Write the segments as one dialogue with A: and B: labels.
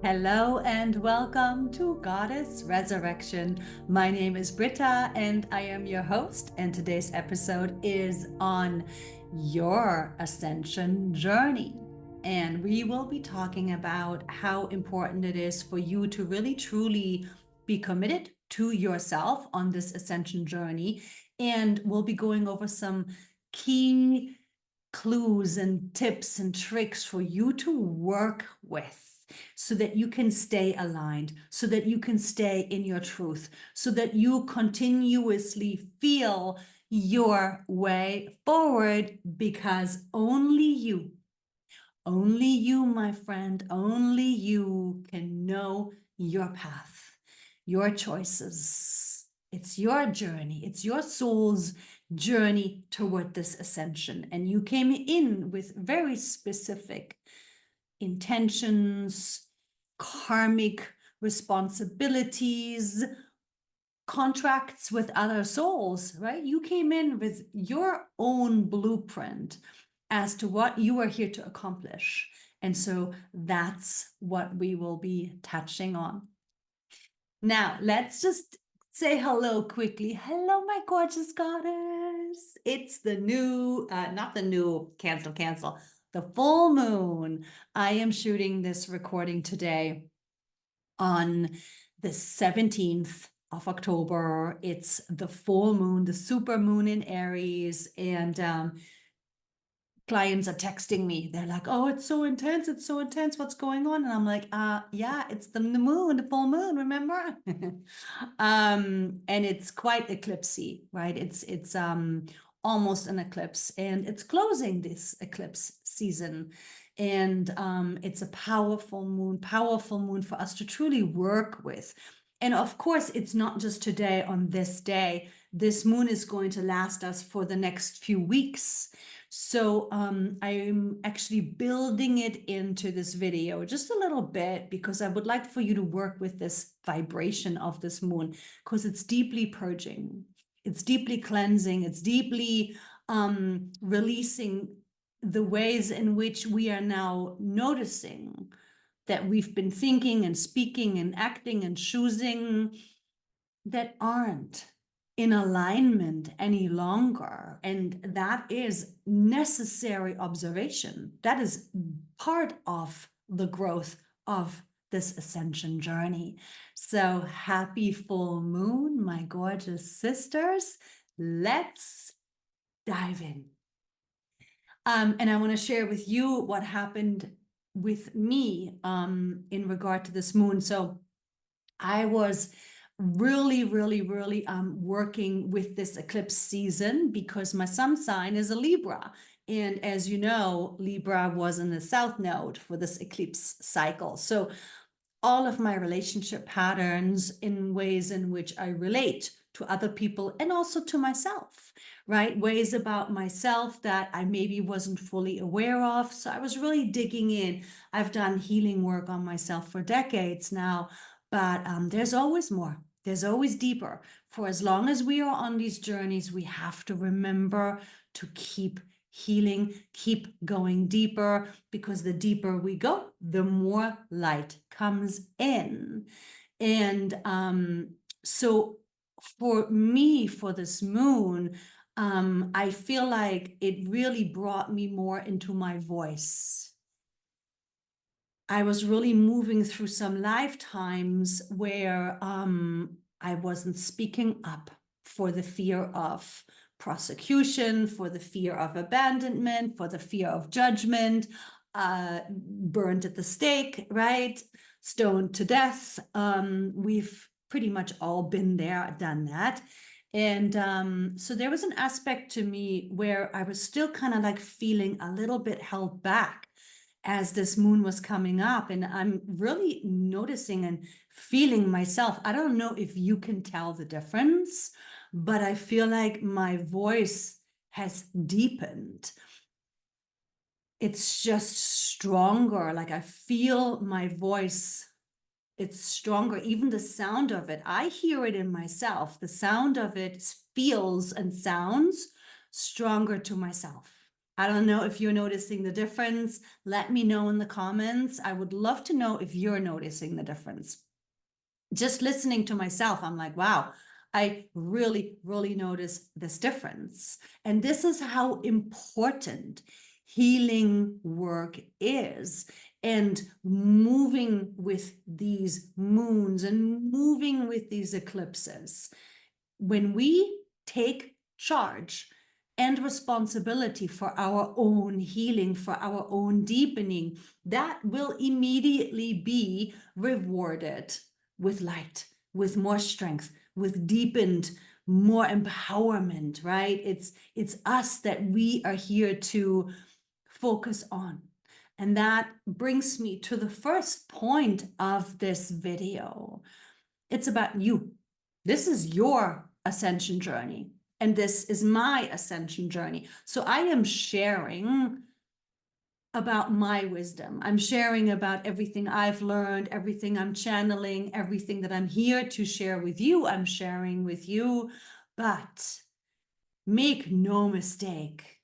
A: Hello and welcome to Goddess Resurrection. My name is Britta and I am your host, and today's episode is on your ascension journey. And we will be talking about how important it is for you to really truly be committed to yourself on this ascension journey. And we'll be going over some key clues and tips and tricks for you to work with so that you can stay aligned, so that you can stay in your truth, so that you continuously feel your way forward, because only you, my friend, only you can know your path, your choices. It's your journey. It's your soul's journey toward this ascension. And you came in with very specific intentions, karmic responsibilities, contracts with other souls, right? You came in with your own blueprint as to what you are here to accomplish. And so that's what we will be touching on. Now, let's just say hello quickly. Hello, my gorgeous goddess. It's the new, not the new, cancel, the full moon. I am shooting this recording today on the 17th of October. It's the full moon, the super moon in Aries. And clients are texting me. They're like, oh, it's so intense. It's so intense. What's going on? And I'm like, yeah, it's the moon, the full moon, remember? And it's quite eclipsy, right? It's almost an eclipse, and it's closing this eclipse season. And it's a powerful moon for us to truly work with. And of course, it's not just today on this day. This moon is going to last us for the next few weeks. So I'm actually building it into this video just a little bit, because I would like for you to work with this vibration of this moon, because it's deeply purging, it's deeply cleansing, it's deeply releasing the ways in which we are now noticing that we've been thinking and speaking and acting and choosing that aren't in alignment any longer. And that is necessary observation. That is part of the growth of this ascension journey. So happy full moon, my gorgeous sisters. Let's dive in. And I want to share with you what happened with me in regard to this moon. So I was really working with this eclipse season because my sun sign is a Libra. And as you know, Libra was in the south node for this eclipse cycle. So all of my relationship patterns in ways in which I relate to other people and also to myself, right? Ways about myself that I maybe wasn't fully aware of. So I was really digging in. I've done healing work on myself for decades now, but there's always more. There's always deeper. For as long as we are on these journeys, we have to remember to keep healing, keep going deeper, because the deeper we go, the more light comes in. And so for me, for this moon, I feel like it really brought me more into my voice. I was really moving through some lifetimes where I wasn't speaking up for the fear of prosecution, for the fear of abandonment, for the fear of judgment, burned at the stake, right? Stoned to death. We've pretty much all been there, done that. And so there was an aspect to me where I was still kind of like feeling a little bit held back as this moon was coming up. And I'm really noticing and feeling myself. I don't know if you can tell the difference, but I feel like my voice has deepened. It's just stronger. Like I feel my voice, it's stronger. Even the sound of it, I hear it in myself. The sound of it feels and sounds stronger to myself. I don't know if you're noticing the difference. Let me know in the comments. I would love to know if you're noticing the difference. Just listening to myself, I'm like, wow, I really, really notice this difference. And this is how important healing work is. And moving with these moons and moving with these eclipses. When we take charge and responsibility for our own healing, for our own deepening, that will immediately be rewarded with light, with more strength, with deepened, more empowerment, right? It's us that we are here to focus on. And that brings me to the first point of this video. It's about you. This is your ascension journey, and this is my ascension journey. So I am sharing about my wisdom. I'm sharing about everything I've learned, everything I'm channeling, everything that I'm here to share with you. I'm sharing with you, but make no mistake.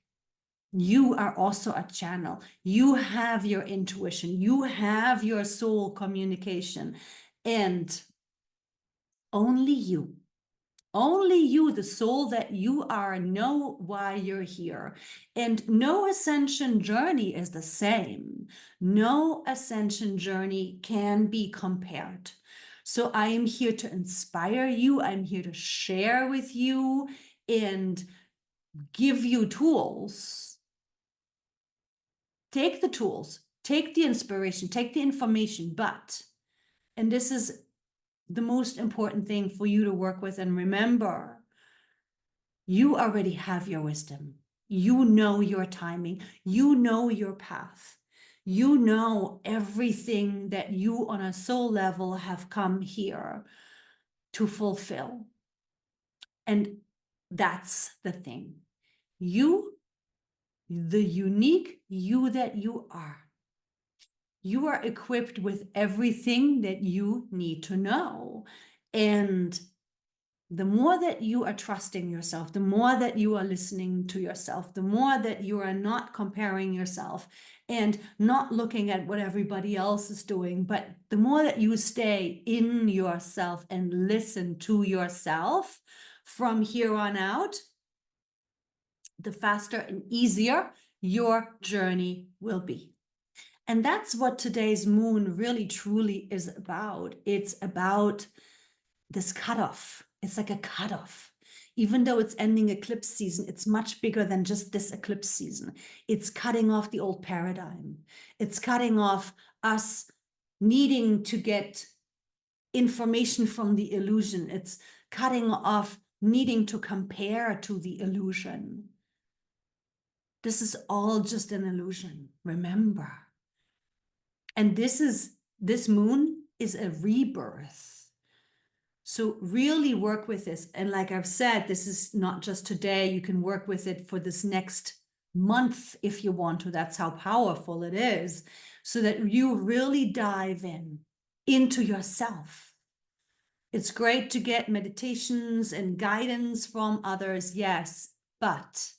A: You are also a channel. You have your intuition. You have your soul communication, and only you, the soul that you are, know why you're here. And no ascension journey is the same. No ascension journey can be compared. So I am here to inspire you. I'm here to share with you and give you tools. Take the tools, take the inspiration, take the information, but, and this is the most important thing for you to work with and remember, you already have your wisdom. You know your timing. You know your path. You know everything that you on a soul level have come here to fulfill. And that's the thing. You, the unique you that you are equipped with everything that you need to know. And the more that you are trusting yourself, the more that you are listening to yourself, the more that you are not comparing yourself and not looking at what everybody else is doing, but the more that you stay in yourself and listen to yourself from here on out, the faster and easier your journey will be. And that's what today's moon really truly is about. It's about this cutoff. It's like a cutoff. Even though it's ending eclipse season, it's much bigger than just this eclipse season. It's cutting off the old paradigm. It's cutting off us needing to get information from the illusion. It's cutting off needing to compare to the illusion. This is all just an illusion, remember. And this moon is a rebirth. So really work with this. And like I've said, this is not just today. You can work with it for this next month if you want to. That's how powerful it is. So that you really dive into yourself. It's great to get meditations and guidance from others, yes, but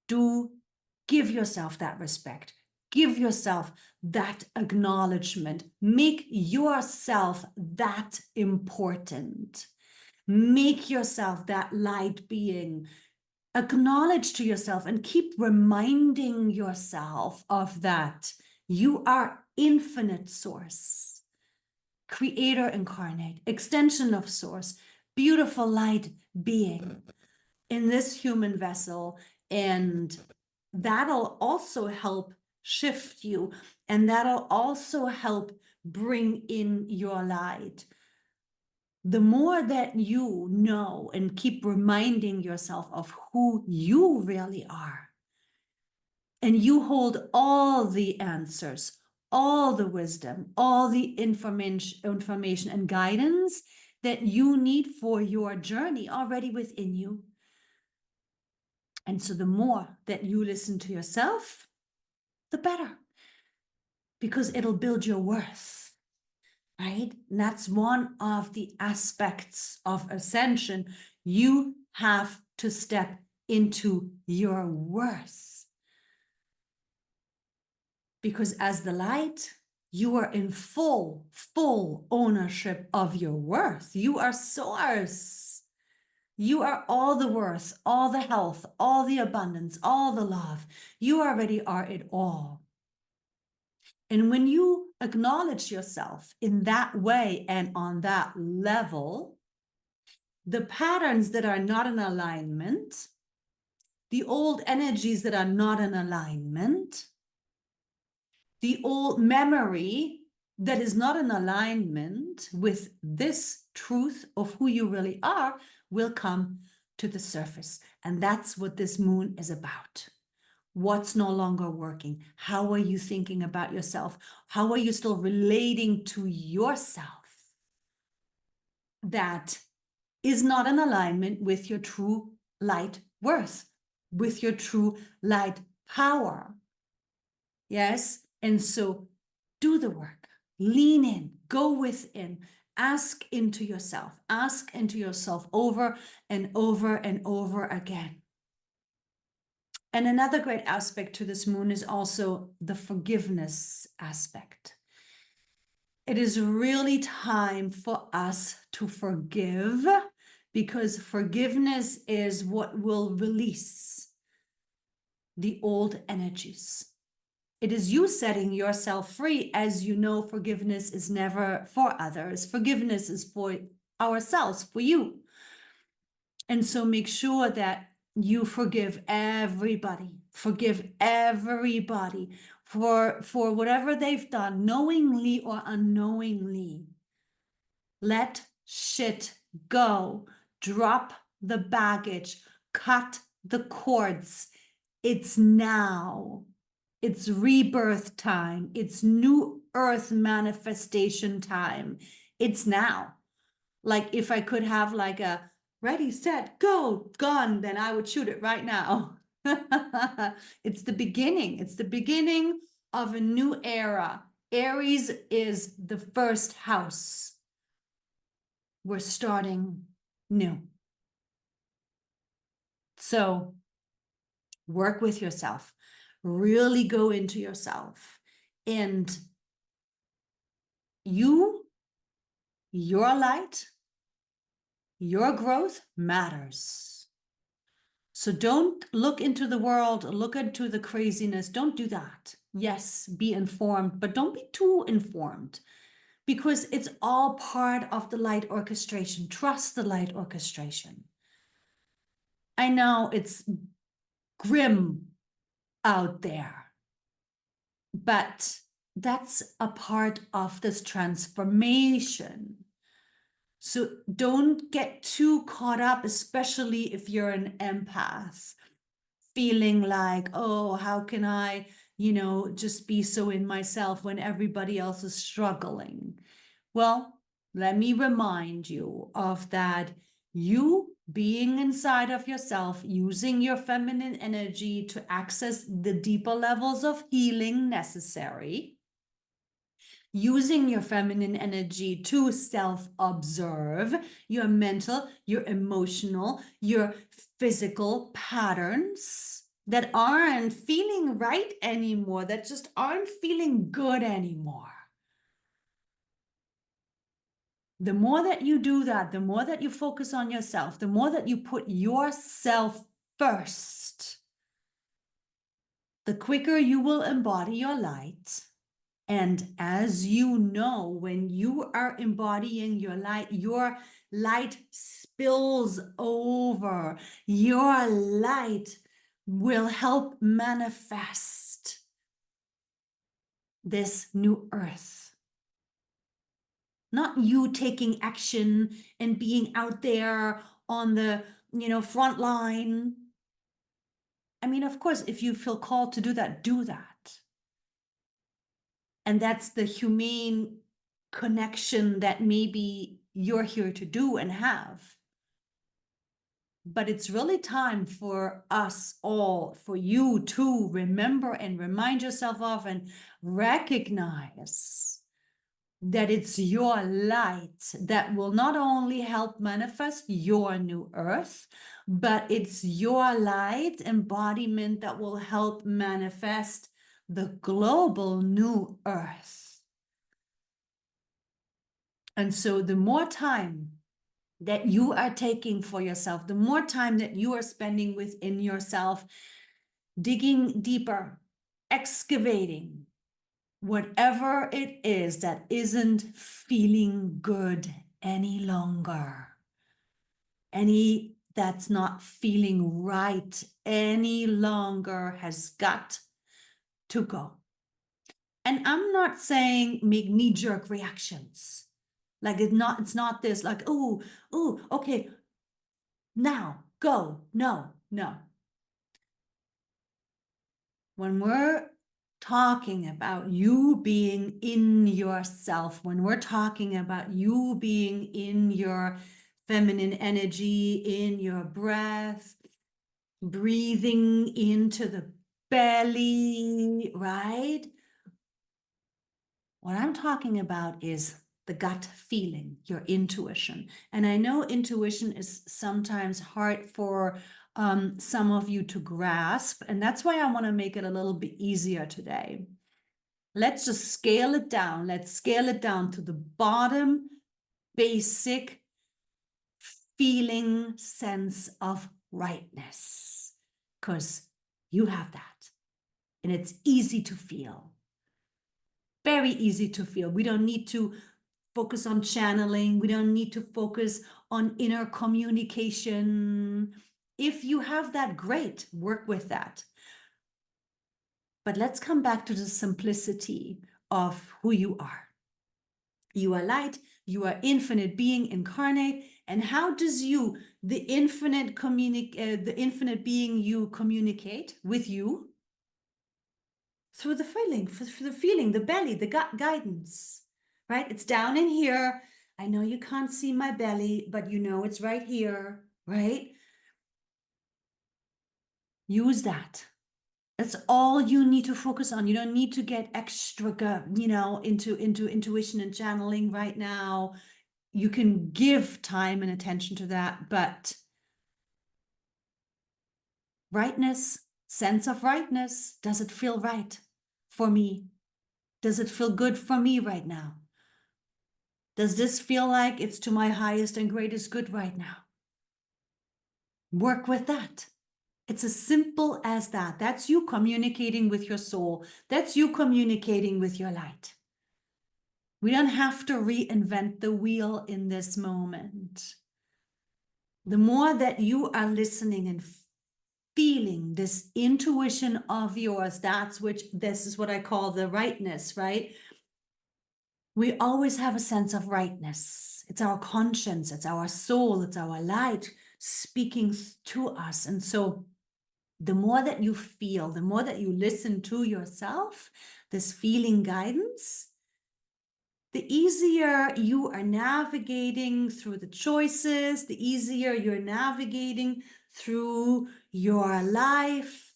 A: do give yourself that respect. Give yourself that acknowledgement. Make yourself that important. Make yourself that light being. Acknowledge to yourself and keep reminding yourself of that. You are infinite source, creator incarnate, extension of source, beautiful light being in this human vessel. And that'll also help shift you, and that'll also help bring in your light. The more that you know and keep reminding yourself of who you really are, and you hold all the answers, all the wisdom, all the information and guidance that you need for your journey already within you. And so the more that you listen to yourself, the better, because it'll build your worth, right? And that's one of the aspects of ascension. You have to step into your worth. Because as the light, you are in full ownership of your worth. You are source. You are all the worth, all the health, all the abundance, all the love. You already are it all. And when you acknowledge yourself in that way and on that level, the patterns that are not in alignment, the old energies that are not in alignment, the old memory that is not in alignment with this truth of who you really are will come to the surface. And that's what this moon is about. What's no longer working? How are you thinking about yourself? How are you still relating to yourself that is not in alignment with your true light worth, with your true light power? Yes. And so do the work, lean in, go within, ask into yourself over and over and over again. And another great aspect to this moon is also the forgiveness aspect. It is really time for us to forgive, because forgiveness is what will release the old energies. It is you setting yourself free. As you know, forgiveness is never for others. Forgiveness is for ourselves, for you. And so make sure that you forgive everybody. Forgive everybody for whatever they've done, knowingly or unknowingly. Let shit go. Drop the baggage. Cut the cords. It's now. It's rebirth time. It's new earth manifestation time. It's now. Like if I could have like a ready, set, go, gun, then I would shoot it right now. It's the beginning. It's the beginning of a new era. Aries is the first house. We're starting new. So work with yourself. Really go into yourself. And you, your light, your growth matters. So don't look into the world, look into the craziness. Don't do that. Yes, be informed, but don't be too informed, because it's all part of the light orchestration. Trust the light orchestration. I know it's grim out there, but that's a part of this transformation. So don't get too caught up, especially if you're an empath, feeling like, oh, how can I, just be so in myself when everybody else is struggling? Well, let me remind you of that. You being inside of yourself, using your feminine energy to access the deeper levels of healing necessary, using your feminine energy to self-observe your mental, your emotional, your physical patterns that aren't feeling right anymore, that just aren't feeling good anymore. The more that you do that, the more that you focus on yourself, the more that you put yourself first, the quicker you will embody your light. And as you know, when you are embodying your light spills over. Your light will help manifest this new earth. Not you taking action and being out there on the, front line. I mean, of course, if you feel called to do that, do that. And that's the humane connection that maybe you're here to do and have. But it's really time for us all, for you to remember and remind yourself of and recognize that it's your light that will not only help manifest your new earth, but it's your light embodiment that will help manifest the global new earth. And so the more time that you are taking for yourself, the more time that you are spending within yourself, digging deeper, excavating whatever it is that isn't feeling good any longer, any that's not feeling right any longer has got to go. And I'm not saying make knee-jerk reactions. Like it's not this like, oh, okay, now go. No. When we're talking about you being in yourself, when we're talking about you being in your feminine energy, in your breath, breathing into the belly, right? What I'm talking about is the gut feeling, your intuition. And I know intuition is sometimes hard for some of you to grasp. And that's why I want to make it a little bit easier today. Let's just scale it down. Let's scale it down to the bottom basic feeling sense of rightness. Because you have that. And it's easy to feel. Very easy to feel. We don't need to focus on channeling. We don't need to focus on inner communication. If you have that, great, work with that. But let's come back to the simplicity of who you are. You are light, you are infinite being incarnate. And how does the infinite being you communicate with you? Through the feeling, the belly, the gut guidance, right? It's down in here. I know you can't see my belly, but you know it's right here, right? Use that. That's all you need to focus on. You don't need to get extra, into intuition and channeling right now. You can give time and attention to that, but rightness, sense of rightness, does it feel right for me? Does it feel good for me right now? Does this feel like it's to my highest and greatest good right now? Work with that. It's as simple as that. That's you communicating with your soul. That's you communicating with your light. We don't have to reinvent the wheel in this moment. The more that you are listening and feeling this intuition of yours, this is what I call the rightness, right? We always have a sense of rightness. It's our conscience, it's our soul, it's our light speaking to us. And so the more that you feel, the more that you listen to yourself, this feeling guidance, the easier you are navigating through the choices, the easier you're navigating through your life,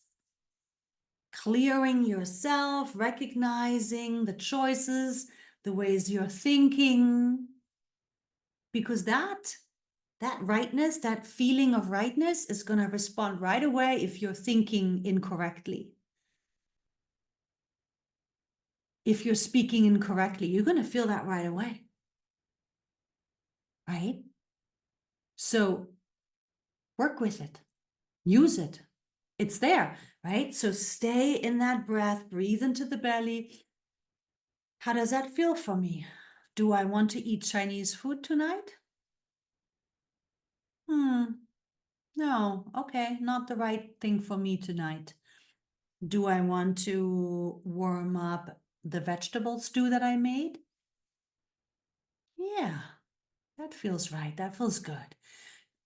A: clearing yourself, recognizing the choices, the ways you're thinking, because that rightness, that feeling of rightness is going to respond right away if you're thinking incorrectly. If you're speaking incorrectly, you're going to feel that right away. Right? So work with it. Use it. It's there, right? So stay in that breath, breathe into the belly. How does that feel for me? Do I want to eat Chinese food tonight? No, okay, not the right thing for me tonight. Do I want to warm up the vegetable stew that I made? Yeah, that feels right. That feels good.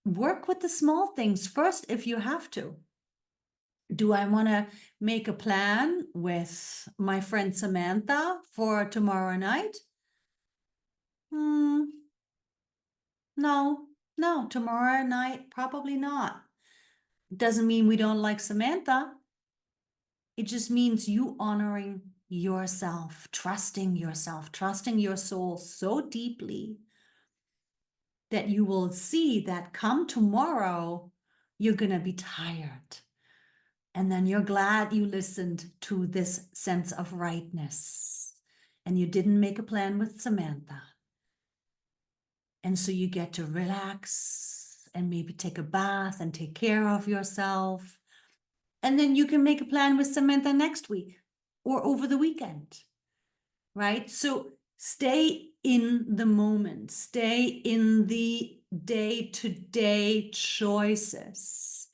A: Work with the small things first if you have to. Do I want to make a plan with my friend Samantha for tomorrow night? No, tomorrow night, probably not. Doesn't mean we don't like Samantha. It just means you honoring yourself, trusting your soul so deeply that you will see that come tomorrow, you're going to be tired. And then you're glad you listened to this sense of rightness and you didn't make a plan with Samantha. And so you get to relax and maybe take a bath and take care of yourself. And then you can make a plan with Samantha next week or over the weekend, right? So stay in the moment, stay in the day-to-day choices.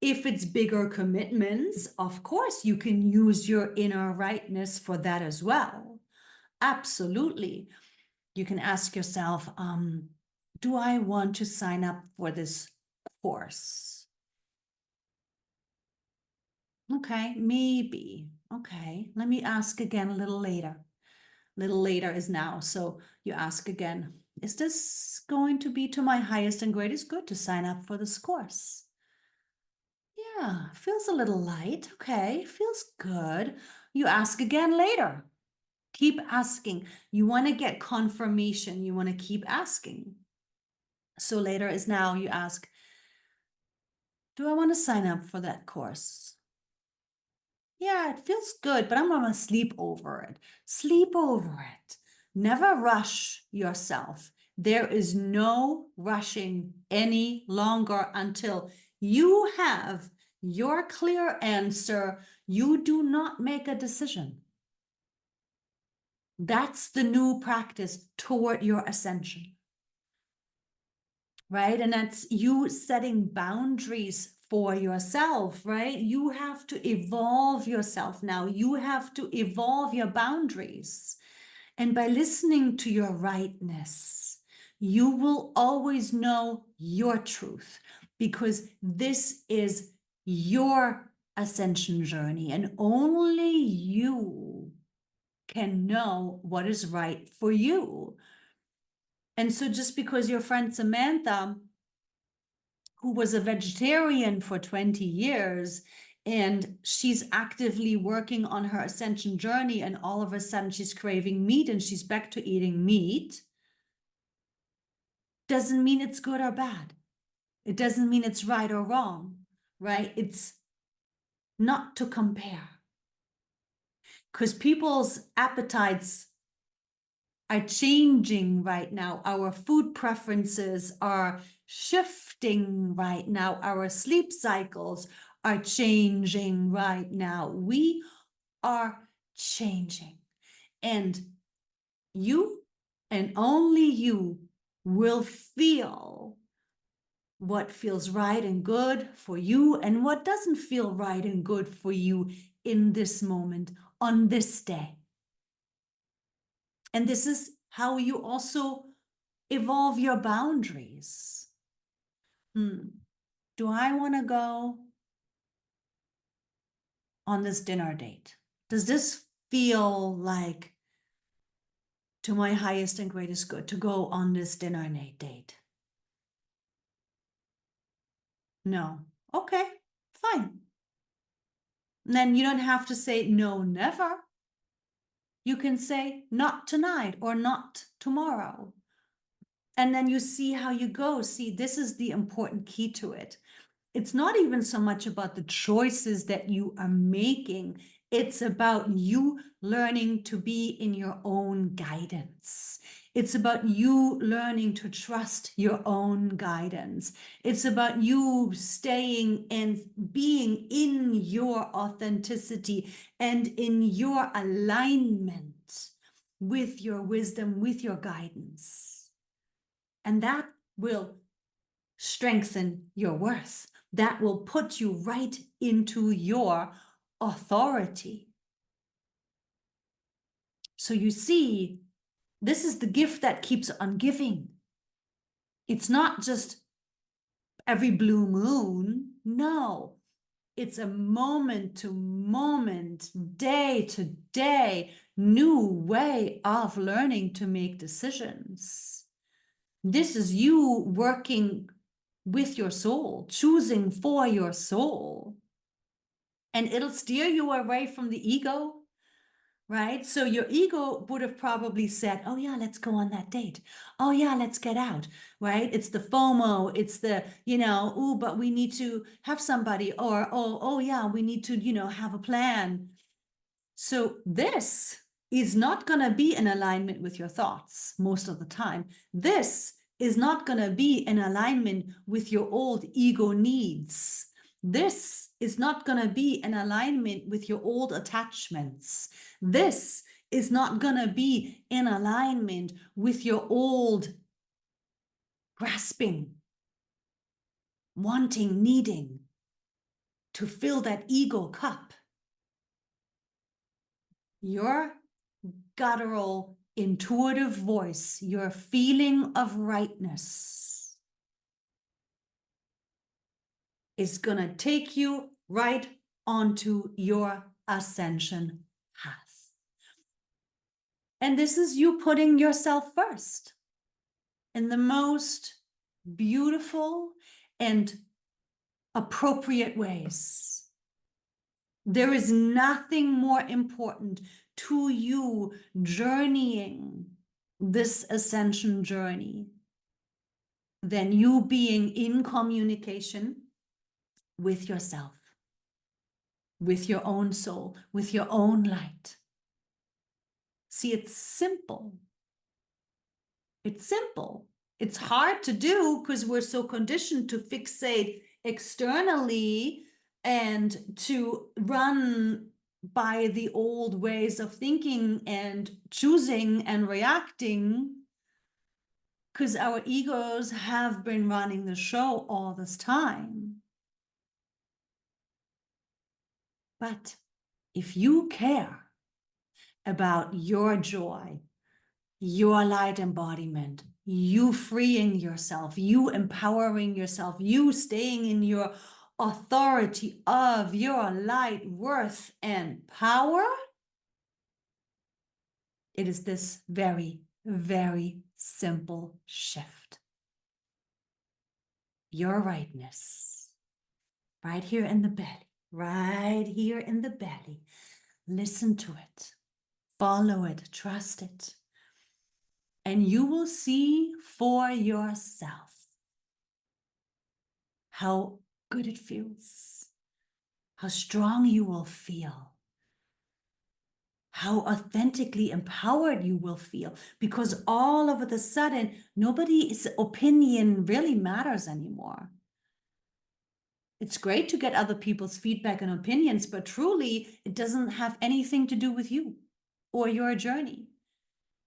A: If it's bigger commitments, of course, you can use your inner rightness for that as well. Absolutely. You can ask yourself, do I want to sign up for this course? Okay, maybe. Okay, let me ask again a little later. Little later is now. So you ask again, is this going to be to my highest and greatest good to sign up for this course? Yeah, feels a little light. Okay, feels good. You ask again later. Keep asking. You want to get confirmation. You want to keep asking. So later is now. You ask, do I want to sign up for that course? Yeah, it feels good, but I'm going to sleep over it. Sleep over it. Never rush yourself. There is no rushing any longer until you have your clear answer. You do not make a decision. That's the new practice toward your ascension, right? And that's you setting boundaries for yourself, right? You have to evolve yourself now. You have to evolve your boundaries. And by listening to your rightness, you will always know your truth because this is your ascension journey and only you can know what is right for you. And so just because your friend Samantha, who was a vegetarian for 20 years, and she's actively working on her ascension journey, and all of a sudden she's craving meat and she's back to eating meat, doesn't mean it's good or bad. It doesn't mean it's right or wrong, right? It's not to compare. Because people's appetites are changing right now. Our food preferences are shifting right now. Our sleep cycles are changing right now. We are changing. And you and only you will feel what feels right and good for you and what doesn't feel right and good for you in this moment, on this day. And this is how you also evolve your boundaries. Do I want to go on this dinner date? Does this feel like to my highest and greatest good to go on this dinner date? No. Okay, fine. And then you don't have to say no, never. You can say not tonight or not tomorrow. And then you see how you go. See, this is the important key to it. It's not even so much about the choices that you are making. It's about you learning to be in your own guidance. It's about you learning to trust your own guidance. It's about you staying and being in your authenticity and in your alignment with your wisdom, with your guidance. And that will strengthen your worth. That will put you right into your authority. So you see, this is the gift that keeps on giving. It's not just every blue moon. No, it's a moment to moment, day to day, new way of learning to make decisions. This is you working with your soul, choosing for your soul. And it'll steer you away from the ego. right? So your ego would have probably said, oh yeah, let's go on that date. Oh yeah, let's get out, right? It's the FOMO, it's the, oh, but we need to have somebody, or, oh yeah, we need to, have a plan. So this is not going to be in alignment with your thoughts most of the time. This is not going to be in alignment with your old ego needs. This is not going to be in alignment with your old attachments. This is not going to be in alignment with your old grasping, wanting, needing to fill that ego cup. Your guttural, intuitive voice, your feeling of rightness is going to take you right onto your ascension path. And this is you putting yourself first in the most beautiful and appropriate ways. There is nothing more important to you journeying this ascension journey than you being in communication with yourself, with your own soul, with your own light. See, it's simple. It's simple. It's hard to do because we're so conditioned to fixate externally and to run by the old ways of thinking and choosing and reacting, because our egos have been running the show all this time. But if you care about your joy, your light embodiment, you freeing yourself, you empowering yourself, you staying in your authority of your light, worth, and power, it is this very, very simple shift. Your rightness, right here in the belly, right here in the belly. Listen to it, follow it, trust it. And you will see for yourself how good it feels, how strong you will feel, how authentically empowered you will feel, because all of a sudden, nobody's opinion really matters anymore. It's great to get other people's feedback and opinions, but truly, it doesn't have anything to do with you or your journey.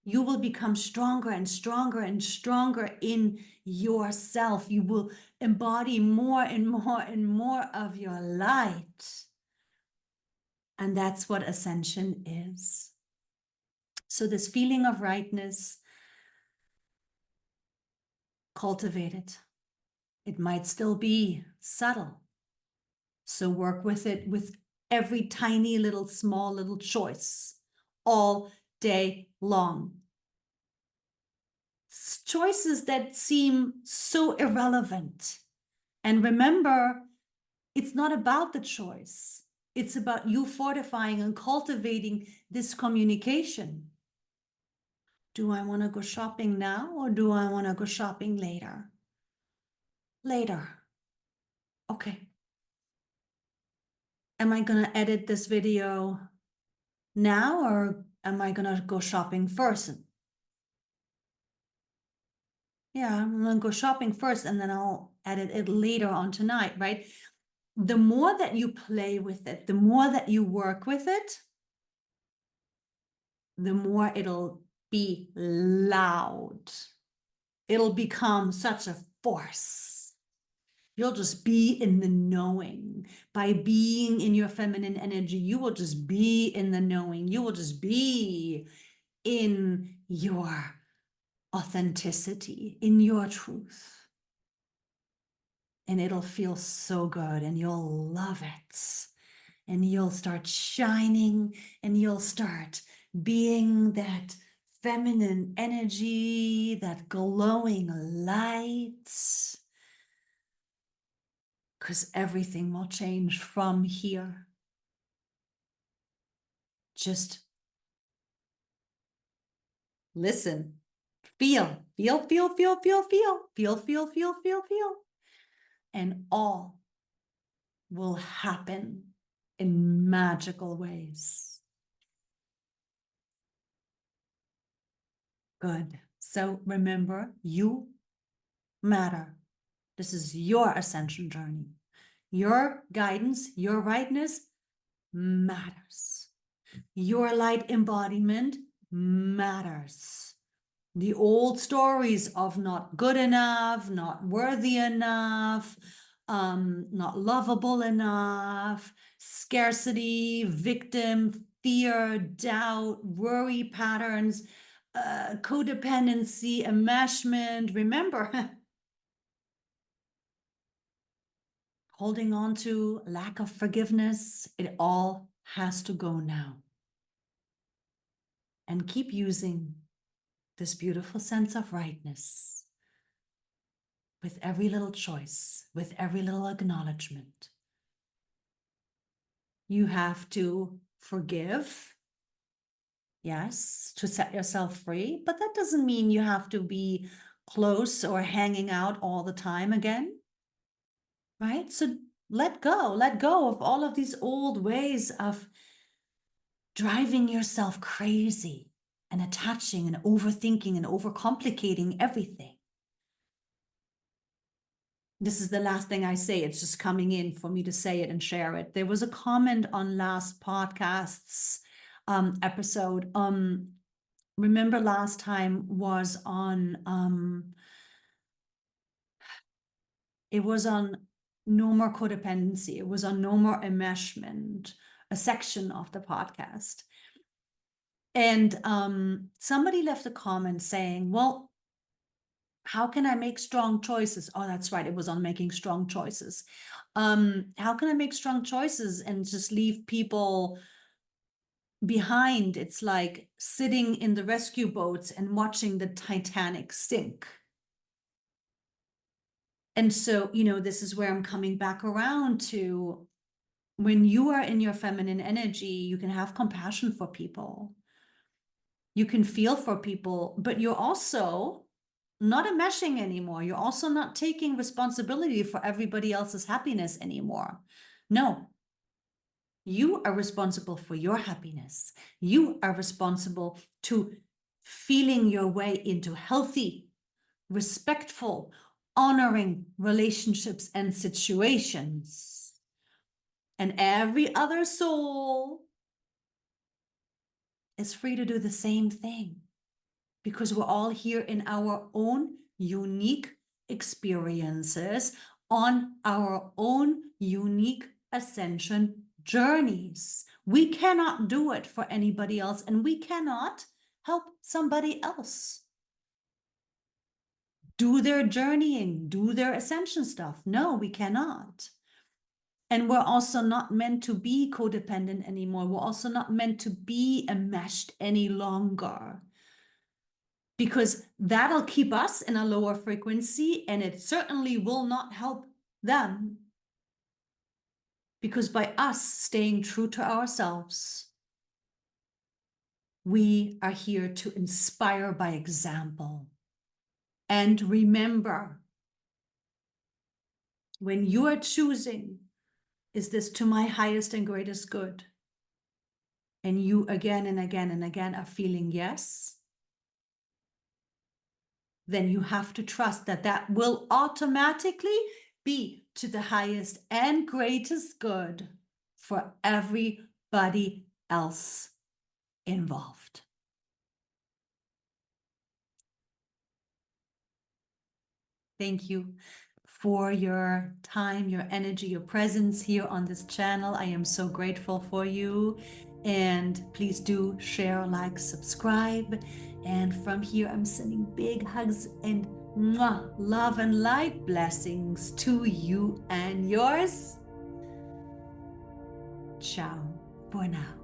A: You will become stronger and stronger and stronger in yourself. You will embody more and more and more of your light. And that's what ascension is. So this feeling of rightness, cultivate it. It might still be subtle. So work with it with every tiny little, small little choice all day long. Choices that seem so irrelevant. And remember, it's not about the choice. It's about you fortifying and cultivating this communication. Do I want to go shopping now or do I want to go shopping later? Later. Okay. Am I going to edit this video now or am I going to go shopping first? Yeah, I'm going to go shopping first and then I'll edit it later on tonight, right? The more that you play with it, the more that you work with it, the more it'll be loud. It'll become such a force. You'll just be in the knowing. By being in your feminine energy, you will just be in the knowing. You will just be in your authenticity, in your truth. And it'll feel so good and you'll love it. And you'll start shining and you'll start being that feminine energy, that glowing light. Because everything will change from here. Just listen, feel, feel, feel, feel, feel, feel, feel, feel, feel, feel, feel, and all will happen in magical ways. Good. So remember, you matter. This is your ascension journey. Your guidance, your rightness matters. Your light embodiment matters. The old stories of not good enough, not worthy enough, not lovable enough, scarcity, victim, fear, doubt, worry patterns, codependency, enmeshment. Remember, holding on to lack of forgiveness, it all has to go now. And keep using this beautiful sense of rightness with every little choice, with every little acknowledgement. You have to forgive, yes, to set yourself free, but that doesn't mean you have to be close or hanging out all the time again, right? So let go of all of these old ways of driving yourself crazy and attaching and overthinking and overcomplicating everything. This is the last thing I say. It's just coming in for me to say it and share it. There was a comment on last podcast's episode. Remember last time was on, it was on no more codependency. It was on no more enmeshment, a section of the podcast. And somebody left a comment saying, well, how can I make strong choices? Oh, that's right. It was on making strong choices. How can I make strong choices and just leave people behind? It's like sitting in the rescue boats and watching the Titanic sink. And so, this is where I'm coming back around to when you are in your feminine energy, you can have compassion for people. You can feel for people, but you're also not enmeshing anymore. You're also not taking responsibility for everybody else's happiness anymore. No, you are responsible for your happiness. You are responsible to feeling your way into healthy, respectful, honoring relationships and situations. And every other soul is free to do the same thing, because we're all here in our own unique experiences on our own unique ascension journeys. We cannot do it for anybody else, and we cannot help somebody else do their journeying, do their ascension stuff. No, we cannot. And we're also not meant to be codependent anymore. We're also not meant to be enmeshed any longer, because that'll keep us in a lower frequency, and it certainly will not help them. Because by us staying true to ourselves, we are here to inspire by example. And remember, when you are choosing, is this to my highest and greatest good? And you again and again and again are feeling yes, then you have to trust that that will automatically be to the highest and greatest good for everybody else involved. Thank you for your time, your energy, your presence here on this channel. I am so grateful for you. And please do share, like, subscribe. And from here, I'm sending big hugs and mwah, love and light blessings to you and yours. Ciao for now.